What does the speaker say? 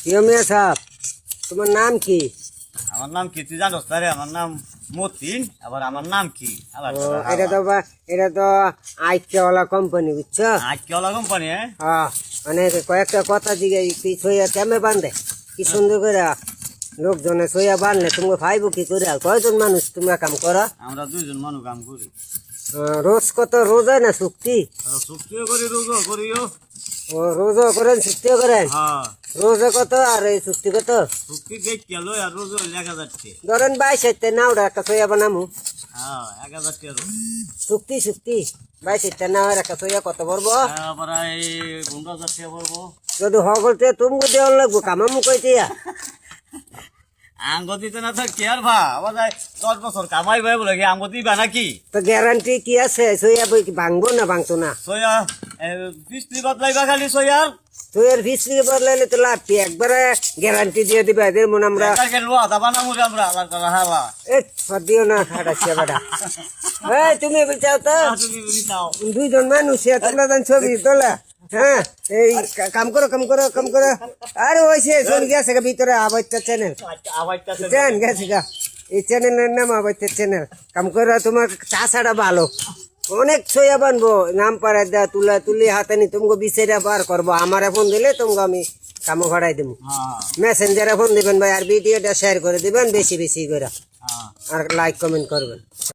প্রিয় মিয়া সাহেব, তোমার নাম কি? আমার নাম কি তুই জানোস রে? আমার নাম মতিন। আবার আমার নাম কি? এটা তো আইকিয়াওয়ালা কোম্পানি, বুঝছো? আজকেওয়ালা কোম্পানি। হ্যাঁ, মানে কয়েকটা কথা দিকে সইয়া কেমনে বান্ধে কি সুন্দর করে লোকজনে সইয়া বানলে তুমি ভাইব কি করে? কয়জন মানুষ তোমরা কাম করো? আমরা দুইজন মানুষ কাম করি। রোজ কত? রোজ হয় না চুক্তি? চুক্তিও করি, রোজও করিও। ও, রোজও করেন চুক্তিও করেন? হ্যাঁ, রোজে কত আর এই চুক্তি কত? চুক্তি দেখতে লই আর রোজও 1000 টাকা। ধরেন 22 না ওটা একটা সইয়া বানামু। হ্যাঁ, 1000 টাকা রোজ। চুক্তি 22 না একটা সইয়া কত পড়বো? আবার এই 15000 টাকা পড়বো। যদি হগলতে তুমি দেওয়ার লাগবো, কামামু কইতিয়া? আঙ্গ দিতে না তো কে আর ভা আবার 10 বছর কামাই ভাই বলে কি আঙ্গ দিবা নাকি? তো গ্যারান্টি কি আছে? সইয়া বই কি ভাঙবো না ভাঙতো না? সয়া কিস্তি বদলাইবা খালি সয়ার। তুই এর ফিস নিয়ে বদলাইলে তো লাভ কি? একবারে গ্যারান্টি দিয়ে দিবা এদের মনে আমরা। আমরা আলাদা করা হালা। দিও না খাটাচ্ছি বেটা। এই তুমি চাও তো? দুইজন মানুষ তোমরা জান ছবি তোলা। হ্যাঁ, এই কাম করো কাম করো কাম করো। আরে ওইসে শোন গেছে ভিতরে আবাইটা চ্যানেল চ্যান গেছে গা। এই চ্যানেলের নাম আবাইটা চ্যানেল। কাম করো, তোমার চাষাটা ভালো। অনেক সইয়া বানবো, নাম পাড়া দেওয়া তুলা তুলি হাতে নি তুমি বিচারা বার করবো। আমার ফোন দিলে তোমাকে আমি কামো ভাড়াই দেবো। মেসেঞ্জারে ফোন দিবেন ভাই, আর ভিডিওটা শেয়ার করে দিবেন বেশি বেশি করে, আর লাইক কমেন্ট করবেন।